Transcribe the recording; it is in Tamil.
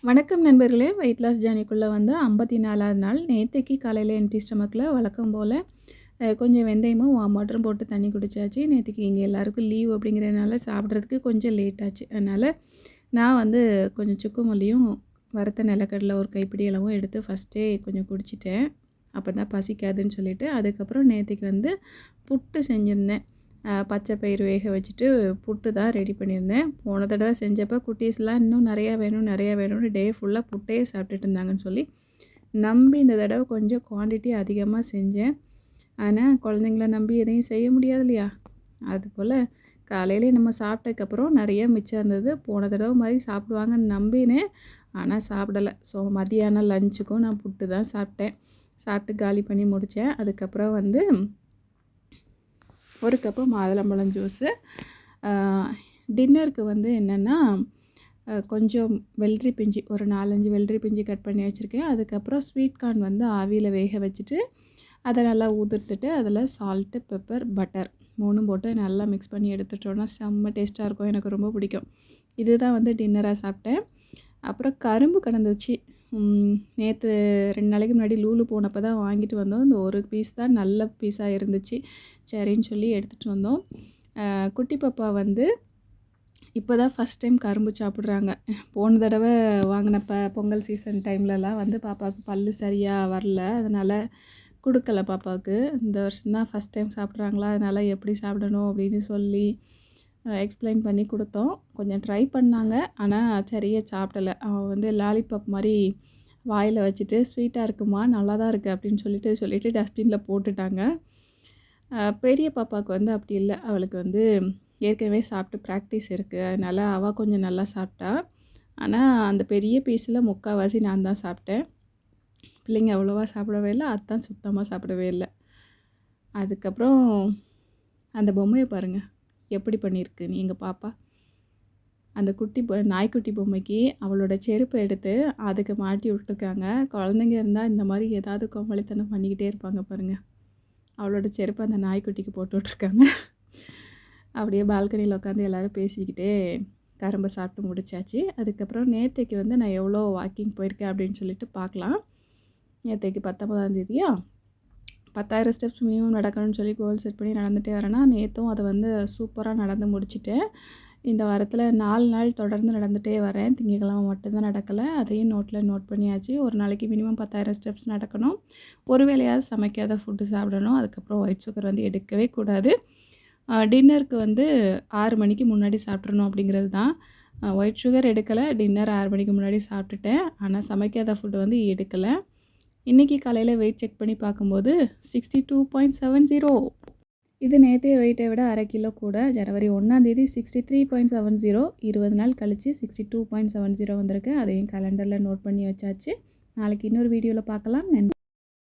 வணக்கம் நண்பர்களே. வெயிட் லாஸ் ஜர்னிக்குள்ளே வந்து 54வது நாள். நேத்தைக்கு காலையில் எம்டி ஸ்டமக்கில் வழக்கம் போல் கொஞ்சம் வெந்தயமும் வார்ம் வாட்டரும் போட்டு தண்ணி குடித்தாச்சு. நேற்றுக்கு இங்கே எல்லாருக்கும் லீவ் அப்படிங்கிறதுனால சாப்பிட்றதுக்கு கொஞ்சம் லேட் ஆச்சு. அதனால் நான் வந்து கொஞ்சம் சுக்கு மல்லியும் வறுத்த நிலக்கடலை ஒரு கைப்பிடி அளவும் எடுத்து ஃபஸ்ட்டே கொஞ்சம் குடிச்சிட்டேன். அப்போ தான் பசிக்காதுன்னு சொல்லிவிட்டு, அதுக்கப்புறம் நேற்றுக்கு வந்து புட்டு செஞ்சுருந்தேன். பச்சை பயிறு வேக வச்சுட்டு புட்டு தான் ரெடி பண்ணியிருந்தேன். போன தடவை செஞ்சப்போ குட்டீஸ்லாம் இன்னும் நிறையா வேணும்னு டே ஃபுல்லாக புட்டையே சாப்பிட்டுட்டு இருந்தாங்கன்னு சொல்லி நம்பி இந்த தடவை கொஞ்சம் குவான்டிட்டி அதிகமாக செஞ்சேன். ஆனால் குழந்தைங்கள நம்பி எதையும் செய்ய முடியாது இல்லையா? அதுபோல் காலையிலே நம்ம சாப்பிட்டதுக்கப்புறம் நிறைய மிச்சம் இருந்தது. போன தடவை மாதிரி சாப்பிடுவாங்கன்னு நம்பினேன், ஆனால் சாப்பிடலை. ஸோ மதியானம் லஞ்சுக்கும் நான் புட்டு தான் சாப்பிட்டேன். சாப்பிட்டு காலி பண்ணி முடித்தேன். அதுக்கப்புறம் வந்து ஒரு கப்பு மாதுளம்பழம் ஜூஸு. டின்னருக்கு வந்து என்னென்னா கொஞ்சம் வெள்ளரி பிஞ்சு ஒரு 4-5 வெள்ளரி பிஞ்சு கட் பண்ணி வச்சுருக்கேன். அதுக்கப்புறம் ஸ்வீட் கார்ன் வந்து ஆவியில் வேக வச்சுட்டு அதை நல்லா உதிர்த்துட்டு அதில் சால்ட்டு, பெப்பர், பட்டர் 3ம் போட்டு நல்லா மிக்ஸ் பண்ணி எடுத்துட்டோன்னா செம்ம டேஸ்ட்டாக இருக்கும். எனக்கு ரொம்ப பிடிக்கும். இதுதான் வந்து டின்னராக சாப்பிட்டேன். அப்புறம் கரும்பு கிடந்துச்சு. நேற்று 2 நாளைக்கு முன்னாடி லூலு போனப்போ தான் வாங்கிட்டு வந்தோம். இந்த ஒரு பீஸ் தான் நல்ல பீஸாக இருந்துச்சு. சரின்னு சொல்லி எடுத்துகிட்டு வந்தோம். குட்டி பாப்பா வந்து இப்போ தான் ஃபஸ்ட் டைம் கரும்பு சாப்பிட்றாங்க. போன தடவை வாங்கின பொங்கல் சீசன் டைம்லலாம் வந்து பாப்பாவுக்கு பல் சரியாக வரல, அதனால் கொடுக்கல பாப்பாவுக்கு. இந்த வருஷம் தான் ஃபஸ்ட் டைம் சாப்பிட்றாங்களா, அதனால் எப்படி சாப்பிடணும் அப்படின்னு சொல்லி எக்ஸ்பிளைன் பண்ணி கொடுத்தோம். கொஞ்சம் ட்ரை பண்ணாங்க, ஆனால் சரியாக சாப்பிடலை. அவன் வந்து லாலிபாப் மாதிரி வாயில் வச்சுட்டு ஸ்வீட்டாக இருக்குமா, நல்லா தான் இருக்குது அப்படின்னு சொல்லிட்டு டஸ்ட்பினில் போட்டுட்டாங்க. பெரிய பாப்பாவுக்கு வந்து அப்படி இல்லை. அவளுக்கு வந்து ஏற்கனவே சாப்பிட்டு ப்ராக்டிஸ் இருக்குது. அதனால் அவள் கொஞ்சம் நல்லா சாப்பிட்டா. ஆனால் அந்த பெரிய பீஸில் முக்கால்வாசி நான் தான் சாப்பிட்டேன். பிள்ளைங்க அவ்வளோவா சாப்பிடவே இல்லை. அதுதான் சுத்தமாக சாப்பிடவே இல்லை. அதுக்கப்புறம் அந்த பொம்மையை பாருங்கள் எப்படி பண்ணியிருக்கு எங்கள் பாப்பா. அந்த நாய்க்குட்டி பொம்மைக்கு அவளோட செருப்பை எடுத்து அதுக்கு மாட்டி விட்டுருக்காங்க. குழந்தைங்க இருந்தால் இந்த மாதிரி ஏதாவது கோமாளித்தனம் பண்ணிக்கிட்டே இருப்பாங்க பாருங்கள். அவளோட செருப்பை அந்த நாய்க்குட்டிக்கு போட்டு விட்ருக்காங்க. அப்படியே பால்கனியில் உட்காந்து எல்லோரும் பேசிக்கிட்டே கரும்பை சாப்பிட்டு முடிச்சாச்சு. அதுக்கப்புறம் நேற்றைக்கு வந்து நான் எவ்வளோ வாக்கிங் போயிருக்கேன் அப்படின்னு சொல்லிட்டு பார்க்கலாம். நேற்றைக்கு 19ஆம் தேதியா 10,000 ஸ்டெப்ஸ் மினிமம் நடக்கணும்னு சொல்லி கோல் செட் பண்ணி நடந்துகிட்டே வரேன்னா, நேற்றும் அதை வந்து சூப்பராக நடந்து முடிச்சிட்டேன். இந்த வாரத்தில் 4 நாள் தொடர்ந்து நடந்துகிட்டே வரேன். திங்கக்கிழமை மட்டும்தான் நடக்கலை. அதையும் நோட் பண்ணியாச்சு. ஒரு நாளைக்கு மினிமம் 10,000 ஸ்டெப்ஸ் நடக்கணும். ஒரு வேளையாவது சமைக்காத ஃபுட்டு சாப்பிடணும். அதுக்கப்புறம் ஒயிட் சுகர் வந்து எடுக்கவே கூடாது. டின்னருக்கு வந்து 6 மணிக்கு முன்னாடி சாப்பிட்றணும் அப்படிங்கிறது தான். ஒயிட் சுகர் எடுக்கலை. டின்னர் 6 மணிக்கு முன்னாடி சாப்பிட்டுட்டேன். ஆனால் சமைக்காத ஃபுட்டு வந்து எடுக்கலை. இன்றைக்கி காலையில் வெயிட் செக் பண்ணி பார்க்கும்போது 62.70. இது நேற்றைய வெயிட்டை விட 1/2 கிலோ கூட. ஜனவரி 1ஆம் தேதி 63.70. 20 நாள் கழித்து 62.70 வந்திருக்கு. அதையும் கேலண்டரில் நோட் பண்ணி வச்சாச்சு. நாளைக்கு இன்னொரு வீடியோவில் பார்க்கலாம். நன்றி.